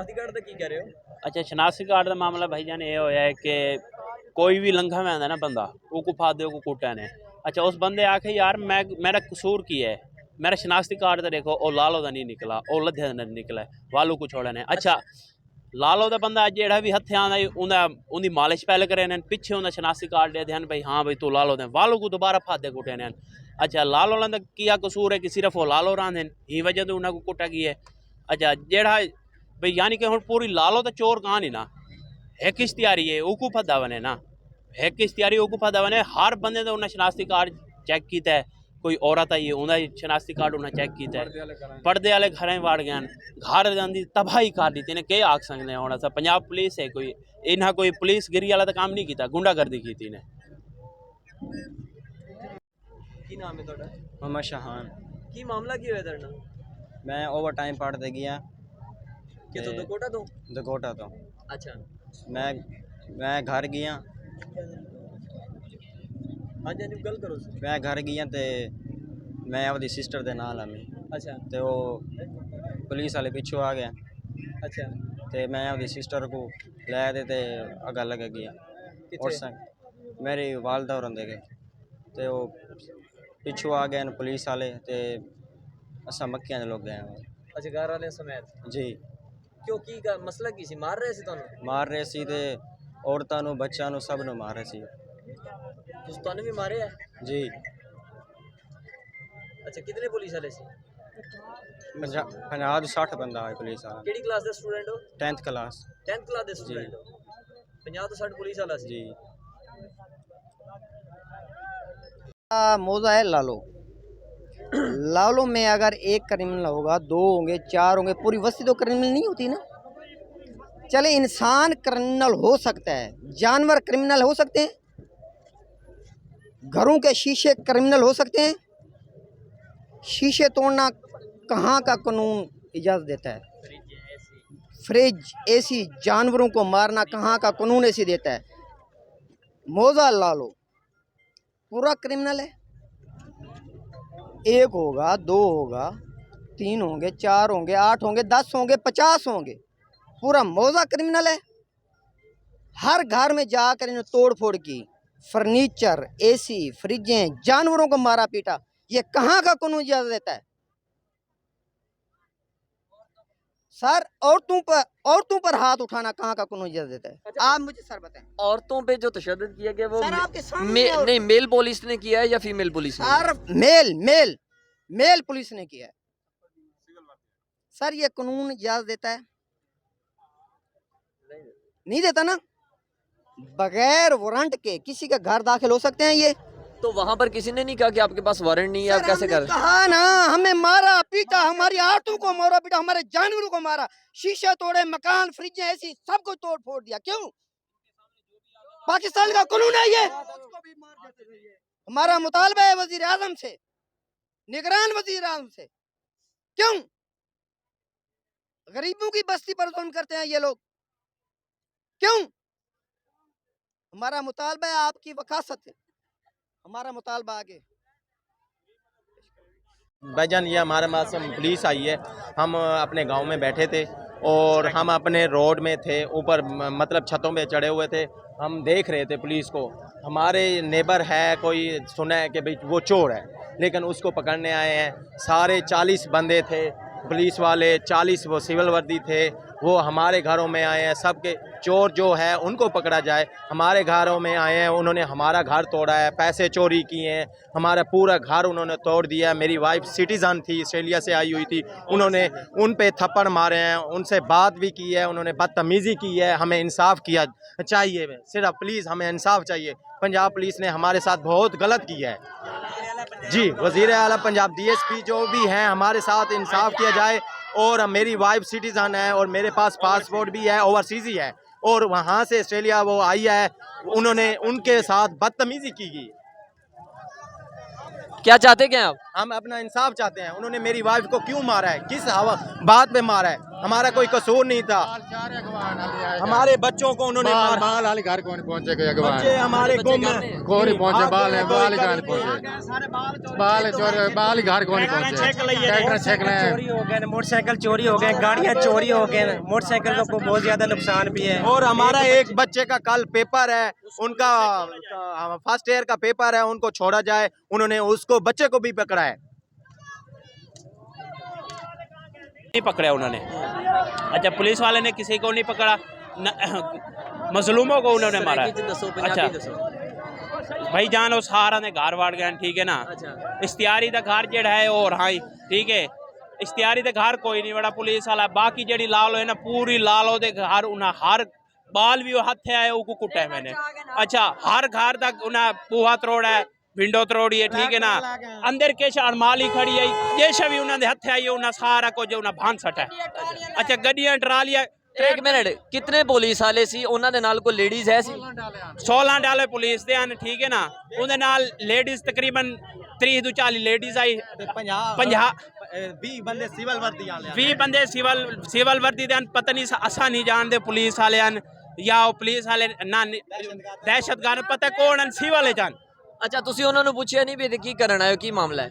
शनाख्ती card दा की कह रहे हो? अच्छा शनाख्ती कार्ड का मामला भाई जान ये होया है कि कोई भी लंघा में आंदा ना बंदा वो को फा दे को कुटा ने। अच्छा उस बंदे आखे यार मैं मेरा कसूर की है, मेरा शनाख्ती कार्ड तो देखो ओ लालो दा नहीं निकला, ओ लद्धे दा नहीं निकला, वालू को छोड़ा ने। अच्छा लालो दा बंदा जेड़ा भी हथे आंदा उंदा उंदी मालिश पहले करे ने, पिछे उंदा शनाख्ती कार्ड दे ध्यान भाई हाँ भाई तू लालो दे, वालू को दोबारा फादे कुटे ने। अच्छा लालो दा किया कसूर है कि सिर्फ वो लालो रांधे ही वजह तो उन्हें को कुटा की है। अच्छा जेड़ा भाई यानी कि हुण पूरी लालो तो चोर कहानी ना एक इश्तियारी है उकू फदा बने ना, एक इश्तियारी उकू फदा बने। हर बंदे तो उन्हें शनाख्ती कार्ड चेक किया है, कोई औरत आई है उन्हें शनाख्ती कार्ड उन्हें चेक किया है, पर्दे वाले घरें वाड़ गए घर की तबाही कर दी इन्हें के आख सकते होना सा। पंजाब पुलिस है कोई इन्हें कोई पुलिस गिरी वाला तो काम नहीं किया, गुंडागर्दी की थी इन्हें। की नाम है ਤੁਹਾਡਾ? मोहम्मद शाहान। की मामला की होया तेरे नाल? मैं ओवर टाइम पढ़ते गया किथों दकोटा तो? दकोटा तो अच्छा मैं घर गया हाँ जी गल करो। मैं घर गया तो मैं अपनी सिस्टर के नाल आमी अच्छा तो वो पुलिस वाले पिछू आ गया अच्छा तो मैं अपनी सिस्टर को लै दे ते अग्गा लग गया और मेरी वालदा और होंदे गए तो वो पिछू आ गए पुलिस वाले तो असा मक्कियां दे लोग गए। अच्छा घर वाले समेत? जी क्यों की मसला की सी? मार रहे सी ਤੁਹਾਨੂੰ? मार रहे सी ते औरतां नू बच्चों नू सब नू मार रहे सी। ਤੁਸੀਂ ਤੁਹਾਨੂੰ ਵੀ ਮਾਰਿਆ? जी अच्छा कितने पुलिस वाले सी? 50 60 बंदा है पुलिस वाला। ਕਿਹੜੀ ਕਲਾਸ ਦੇ ਸਟੂਡੈਂਟ ਹੋ? 10th क्लास 10th ਕਲਾਸ ਦੇ ਸਟੂਡੈਂਟ ਹੋ? 50 ਤੋਂ 60 ਪੁਲਿਸ ਵਾਲਾ ਸੀ? जी। मौजा है लालो। लालो में अगर एक क्रिमिनल होगा, दो होंगे, चार होंगे, पूरी बस्ती तो क्रिमिनल नहीं होती ना। चले इंसान क्रिमिनल हो सकता है, जानवर क्रिमिनल हो सकते हैं, घरों के शीशे क्रिमिनल हो सकते हैं। शीशे तोड़ना कहाँ का कानून इजाज़त देता है? फ्रिज एसी जानवरों को मारना कहाँ का कानून ऐसी देता है? मौजा लालो पूरा क्रिमिनल है। एक होगा, दो होगा, तीन होंगे, चार होंगे, 8 होंगे, 10 होंगे, 50 होंगे, पूरा मौजा क्रिमिनल है। हर घर में जाकर इन्हें तोड़ फोड़ की, फर्नीचर एसी फ्रिजें जानवरों को मारा पीटा, ये कहाँ का कानून इजाज़त देता है? सर औरतों पर हाथ उठाना कहाँ का कानून इजाज़त देता है? अच्छा, आप मुझे सर बताएं। औरतों पे जो तशद्दुद किया गया वो सर आपके सामने नहीं मेल पुलिस ने किया है या फीमेल पुलिस ने? सर मेल पुलिस ने किया है। सर ये कानून इजाज़त देता है? नहीं देता ना। बगैर वारंट के किसी का घर दाखिल हो सकते हैं ये? तो वहाँ पर किसी ने नहीं कहा कि आपके पास वारंट नहीं है, आप कैसे कर? कहा ना, हमें मारा पीटा, हमारी औरतों को मारा पीटा, हमारे जानवरों को मारा, शीशे तोड़े, मकान फ्रिजें ऐसी सब कुछ तोड़ फोड़ दिया। क्यों? पाकिस्तान का कानून है ये। हमारा मुतालबा है वजीर आजम से, निगरान वजीर आजम से। क्यों? गरीबों की बस्ती पर जुल्म करते हैं ये लोग। क्यों? हमारा मुतालबा है आपकी वकासत है, हमारा मुतालबा आगे। भाईजान ये हमारे पास पुलिस आई है, हम अपने गांव में बैठे थे और हम अपने रोड में थे, ऊपर मतलब छतों पे चढ़े हुए थे, हम देख रहे थे पुलिस को। हमारे नेबर है कोई सुना है कि भाई वो चोर है, लेकिन उसको पकड़ने आए हैं। सारे 40 बंदे थे पुलिस वाले, 40 वो सिविल वर्दी थे, वो हमारे घरों में आए हैं। सबके चोर जो है उनको पकड़ा जाए। हमारे घरों में आए हैं, उन्होंने हमारा घर तोड़ा है, पैसे चोरी किए हैं, हमारा पूरा घर उन्होंने तोड़ दिया। मेरी वाइफ सिटीज़न थी, ऑस्ट्रेलिया से आई हुई थी, उन्होंने उन पे थप्पड़ मारे हैं, उनसे बात भी की है, उन्होंने बदतमीज़ी की है। हमें इंसाफ किया चाहिए, सिर्फ प्लीज़ हमें इंसाफ चाहिए। पंजाब पुलिस ने हमारे साथ बहुत गलत किया है जी। वज़ीर आला पंजाब DSP जो भी हैं, हमारे साथ इंसाफ किया जाए। और मेरी वाइफ सिटीज़न है और मेरे पास पासपोर्ट भी है, ओवरसीज़ ही है, और वहाँ से ऑस्ट्रेलिया वो आई है, उन्होंने उनके साथ बदतमीज़ी की गई। क्या चाहते क्या आप? हम अपना इंसाफ चाहते हैं। उन्होंने मेरी वाइफ को क्यों मारा है, किस बात पे मारा है? हमारा कोई कसूर नहीं था। हमारे बच्चों को उन्होंने मारा। बाल हाल घर कौन पहुंचे कोई अगवान बच्चे हमारे गुम हैं। कौन नहीं पहुंचे बाल है बाल घर पहुंचे बाल चोर बाल घर कौन पहुंचे ट्रैक्टर छेक ले चोरी हो गए, मोटरसाइकिल चोरी हो गए, गाड़ियां चोरी हो गए, मोटरसाइकिल को बहुत ज्यादा नुकसान भी है। और हमारा एक बच्चे का कल पेपर है, उनका फर्स्ट ईयर का पेपर है, उनको छोड़ा जाए। उन्होंने उसको बच्चे को भी पकड़ा है। नहीं पकड़ा उन्होंने। अच्छा पुलिस वाले ने किसी को नहीं पकड़ा, मजलूमों को उन्होंने मारा। अच्छा भाई जान उस सारा ने घर वाड़ गए, ठीक है ना। इश्तियारी का घर जेड़ा है और हाँ ठीक है, इश्तियारी का घर कोई नहीं बड़ा पुलिस वाला। बाकी जेड़ी लालो है ना पूरी लालो दे घर उन्हें हर बाल भी हथे आए उनको कुटा है मैंने। अच्छा हर घर तक उन्हें पूहा तरोड़ा है, विंडो तरोड़ी है, ठीक है ना। अंदर के अड़माली खड़ी है, जैसे भी उन्होंने हथे आई उन्हें सारा कुछ उन्हें भान सटा है। अच्छा गड्डियां ट्रालियां। एक मिनट, कितने पुलिस वाले सी ਉਹਨਾਂ ਦੇ ਨਾਲ ਕੋਈ ਲੇਡੀਜ਼ ਹੈ ਸੀ? 16 डाले पुलिस दे ਹਨ, ठीक है ना। ਉਹਦੇ ਨਾਲ लेडीज तकरीबन 30 ਤੋਂ 40 लेडीज आई, 20 बंदे सिविल वर्दी वाले 20 ਬੰਦੇ ਸਿਵਲ ਵਰਦੀ ਦੇ ਹਨ। ਪਤਾ ਨਹੀਂ ਅਸਾਂ ਨਹੀਂ ਜਾਣਦੇ ਪੁਲਿਸ ਵਾਲੇ ਹਨ ਜਾਂ ਉਹ ਪੁਲਿਸ ਵਾਲੇ ਨਾ ਦਹਿਸ਼ਤਗਰਦ ਪਤਾ ਕੌਣ ਹਨ, ਸਿਵਲ ਜਾਨ। ਅੱਛਾ ਤੁਸੀਂ ਉਹਨਾਂ ਨੂੰ ਪੁੱਛਿਆ ਨਹੀਂ ਵੀ ਇਹ ਕੀ ਕਰਨ ਆਏ ਹੋ, ਕੀ ਮਾਮਲਾ ਹੈ?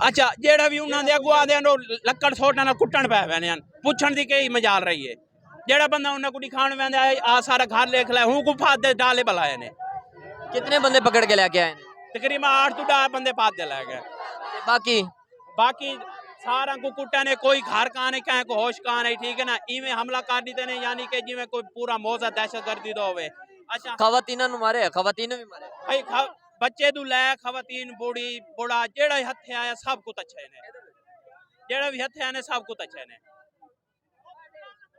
ਅੱਛਾ ਜਿਹੜਾ ਵੀ ਉਹਨਾਂ ਦੇ ਅਗਵਾ ਦੇ ਨੂੰ ਲੱਕੜ ਸੋਟਾਂ ਨਾਲ ਕੁੱਟਣ ਪੈ ਪੈਣੇ ਹਨ, ਪੁੱਛਣ ਦੀ ਕੀ ਮਜਾਲ ਰਹੀ ਹੈ। ਜਿਹੜਾ ਬੰਦਾ ਉਹਨਾਂ ਕੋਲ ਖਾਣ ਵੰਦਾ ਆ ਸਾਰਾ ਘਰ ਲਿਖ ਲੈ ਹੂੰ ਕੋ ਫਾਦ ਦੇ ਡਾਲੇ ਬਲਾਏ ਨੇ। ਕਿੰਨੇ ਬੰਦੇ ਪਕੜ ਕੇ ਲੈ ਕੇ ਆਏ ਨੇ? ਤਕਰੀਬਨ 8 ਤੋਂ 10 ਬੰਦੇ ਫਾਦ ਦੇ ਲੈ ਗਏ। ਬਾਕੀ ਸਾਰਾ को कुटा ने कोई घर का नहीं कहीं को होश का नहीं, ठीक है ना। इवें हमला कर देते ने यानी कि जिवें कोई पूरा मौजा दहशत गर्दी दा होवे। अच्छा ਖਵਾਤੀਨਾਂ ਨੂੰ ਮਾਰੇ, ਖਵਾਤੀਨ ਵੀ ਮਾਰੇ भाई बच्चे तू लै खवातीन बूढ़ी बूढ़ा जेड़ा हथे आया सब कुछ अच्छे ने, जेड़ा भी हथे आने सब कुछ अच्छे ने।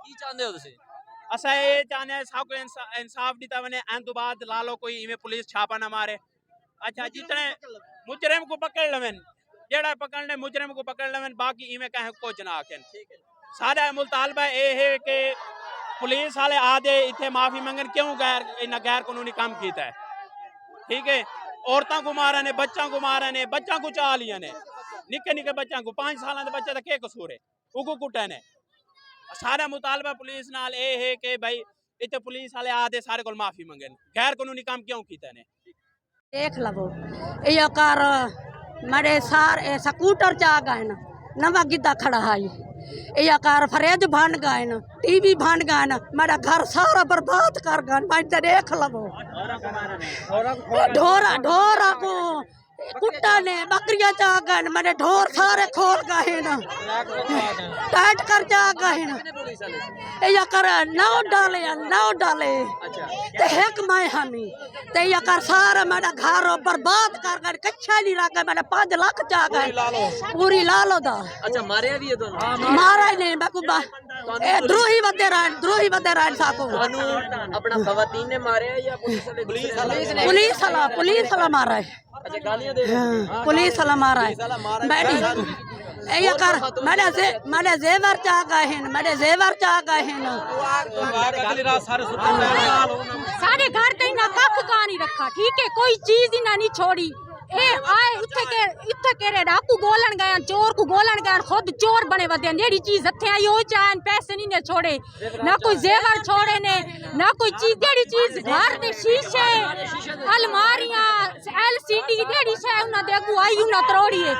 ਕੀ ਚਾਹੁੰਦੇ ਹੋ ਤੁਸੀਂ? असा ये चाहने सब को इंसाफ दिता बने एन तो बाद ला लो कोई इवें पुलिस छापा ना मारे। अच्छा जितने मुजरिम को पकड़ लवेन, जेड़ा पकड़ने मुजरिम को पकड़ लवेन, बाकी इवें कहे कुछ ना आखें। सारा मुतालबा ये है कि पुलिस वाले आदे इतने माफी मंगन क्यों गैर कानूनी काम किया है, ठीक है। औरतों को मारा ने, बच्चों को मारा ने, बच्चों को चाह लिया ने, निके निके बच्चों को 5 साल के बच्चे का क्या कसूर है उनको कुटा ने। सारा मुतालबा पुलिस नाल ये है कि भाई इतने पुलिस वाले आदे सारे को माफी मंगन, गैर कानूनी काम क्यों किया ने। देख लवो ये कार मेरे सार स्कूटर चा गए न, नवा गिद्दा खड़ा है ये कार फ्रिज बन गए न, टीवी बन गए न, मेरा घर सारा बर्बाद कर गए। मैं देख लवो ढोरा को कुत्ता ने बकरियां चा गए, मेरे ढोर सारे खोल गए न, टाइट कर जा गए न। ये कर 9 डाले ते एक मैं हमी ते ये कर सारा मेरा घर बर्बाद कर गए, कच्चा नहीं रह गए। मेरे 5 लाख चा गए पूरी लालो दा। अच्छा मारे भी है दोनों? मारा ही नहीं बकुबा ए द्रोही बदे रान साको अपना खवातीन ने मारे या पुलिस वाला मारा है। अच्छा गालियां दे पुलिस वाला मारा है बैठी ये कर मैंने जेवर चा गए हैं, मेरे जेवर चा गए हैं। सारे घर ते ना कख का नहीं रखा, ठीक है, कोई चीज ही ना नहीं छोड़ी। ए आए इत्थे केरे डाकू गोलन गए, चोर को गोलन गए, खुद चोर बने वदे जेड़ी चीज हथे आई हो चाहन पैसे नहीं ने छोड़े, ना कोई जेवर छोड़े ने, ना कोई चीज जेड़ी चीज घर दे शीशे अलमारियां एलसीडी जेड़ी शे उना दे अगू आई उना तरोड़ी है।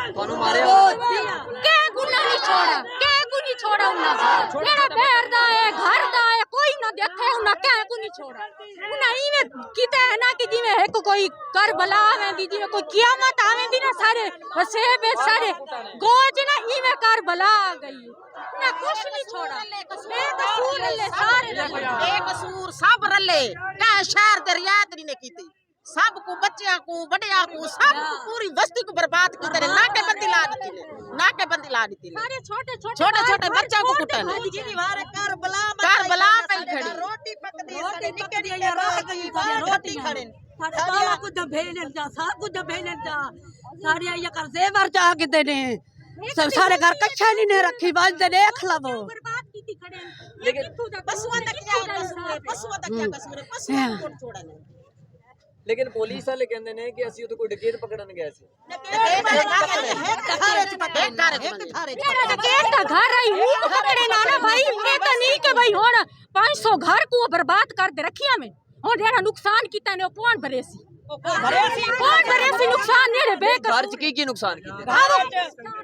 के गुना नहीं छोड़ा, के को नहीं छोड़ा उना जेड़ा बैर दा है घर दा है कोई ना देखे उना के को नहीं छोड़ा। उना इवे कीते है ना कि जिवे एक कोई करबला आवेंदी, जिवे कोई कियामत आवेंदी ना, सारे वसेब सारे गोज ना इवे करबला आ गई ना, कुछ नहीं छोड़ा। बेकसूर रले सारे बेकसूर सब रले का शहर दे रियायत नहीं ने कीती, सब को बच्चियां को बड़िया को सब को पूरी बस्ती को बर्बाद की तरह नाकेबंदी ला दी थी, नाकेबंदी ला दी थी। सारे छोटे बच्चों को कुटन करबला पे खड़ी रोटी पकदी सारे निके निके रह गई रोटी खड़े सारा कुछ भेलन जा, सब कुछ भेलन जा, सारे ये कर जेवर जा के देने सब सारे घर कच्चा नहीं ने रखी बाज दे देख लवो बर्बाद कीती खड़े। लेकिन पशुओं तक क्या कसूर है, पशुओं तक क्या कसूर है, पशुओं को छोड़ा नहीं। ਲੇਕਿਨ ਪੁਲਿਸ ਵਾਲੇ ਕਹਿੰਦੇ ਨੇ ਕਿ ਅਸੀਂ ਉੱਥੇ ਕੋਈ ਡਕੈਤ ਪਕੜਨ ਗਏ ਸੀ। ਜਿਹੜਾ ਡਕੈਤ ਦਾ ਘਰ ਆਈ ਹੂੰ को पकड़े ना ना भाई ये तो नहीं के भाई हुण 500 घर को बर्बाद कर दे रखिया में हुण जेड़ा नुकसान कीता ने कौन भरे सी नुकसान नेड़े घर च की नुकसान कीता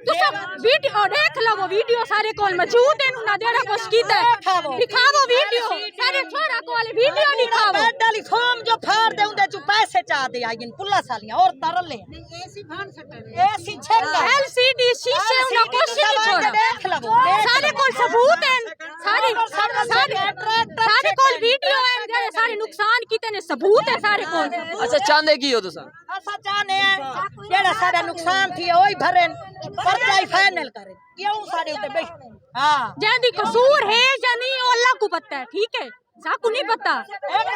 तुसा वीडियो देख लो वीडियो सारे कोल मौजूद है ना जेड़ा कुछ कीता दिखाओ वीडियो सारे छोरा कोल वीडियो दिखाओ डाली फोम जो फाड़ दे उंदे चु पैसे चा दे आइन पुल्ला सालियां और तरले एसी छेड़ एलसीडी शीशे उना कुछ नहीं छोड़ा देख लो सारे कोल सबूत है सारे कोल वीडियो है जेड़े सारे नुकसान कीते ने सबूत है सारे कोल। अच्छा चाहते की हो तुसा? असा चाहने हैं जेड़ा सारा नुकसान थी ओही भरन पर्चा ही फाइनल करें क्यों सारे उते बैठ हां जेंदी कसूर है या नहीं वो अल्लाह को पता है ठीक है साकू नहीं पता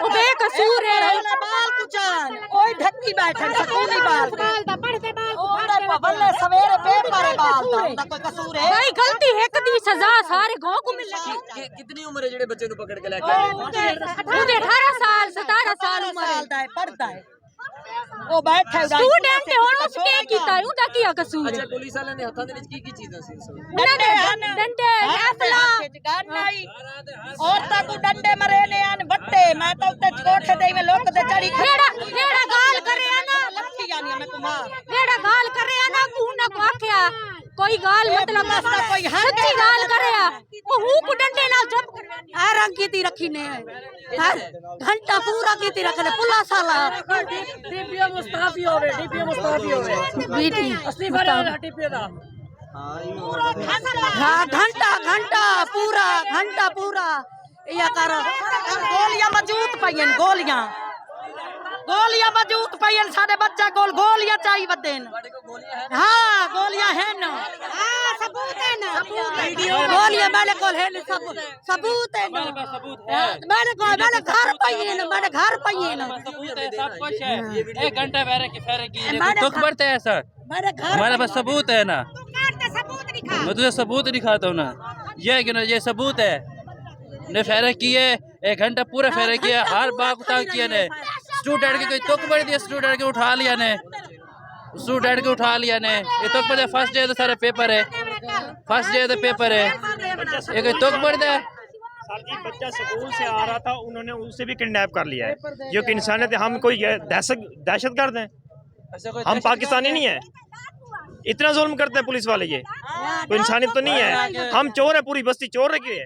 वो बेकसूर है बाल कुचान ओही ढक्की बैठन सकूनी बाल दा पढ़ते बाल ओंदा बल्ले सवेरे पेपर है बाल दा कोई कसूर है भाई गलती एक दी सजा सारे गांव को मिलेगी। कितनी उम्र है जेड़े बच्चे नु पकड़ के लेके आए? उदे 18 साल 17 साल उम्र दा है पढ़ता है ਉਹ ਬੈਠਾ ਹੈ स्टूडेंट है और उसके कीता है उदा किया कसूर। अच्छा पुलिस वाले ने हत्थां दे विच की चीज़ां सी? डंडे डंडे रैफला गाड़ी औरतां को डंडे मरे ने आन बट्टे मैं तो उत्ते कोठे दे में लोक ते चढ़ी जेड़ा गाल करे ना लखी जानी मैं कुमार जेड़ा गाल करे ना तू ना को आख्या कोई गाल मतलब कोई सच्ची गाल करे वो हूं को डंडे नाल जब आ रंग कीती रखी ने घंटा पूरा कीती रखने पुला साला डीपीओ मुस्ताफी होवे बीटी असली वाला डीपीओ दा हां घंटा पूरा या कर गोलियां मौजूद पईन गोलियां मौजूद पईन साडे बच्चा कोल गोलियां चाहिए वदेन हां गोलियां है ना हां सबूत है ना गोलियां मेरे कोल है सबूत है ना मेरे घर पईन सब कुछ है 1 घंटा फेरे की दुख बढ़ते है सर हमारे पास सबूत है ना मैं तुझे सबूत दिखाता हूँ ना ये सबूत है ने फेरे किए 1 घंटा पूरा फेरे किए हर बात तंग किए ने स्टूडेंट के कोई तुक बढ़ दिया स्टूडेंट के उठा लिया ने ये तुक बढ़ फर्स्ट डे तो सारे पेपर है ये कोई तुक बढ़ दे सर जी बच्चा स्कूल से आ रहा था उन्होंने उसे भी किडनैप कर लिया है जो कि इंसानियत है। हम कोई दहशत गर्द हैं? हम पाकिस्तानी नहीं है? इतना जुल्म करते हैं पुलिस वाले, ये कोई इंसानियत तो नहीं है? हम चोर है, पूरी बस्ती चोर रखी है।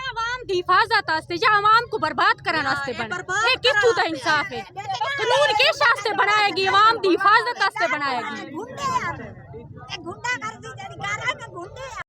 आवाम की हिफाजत वास्ते या आवाम को बर्बाद करने वास्ते बना ये किसू दा इंसाफ है? कानून किस वास्ते बनाएगी? आवाम की हिफाजत वास्ते बनाएगी।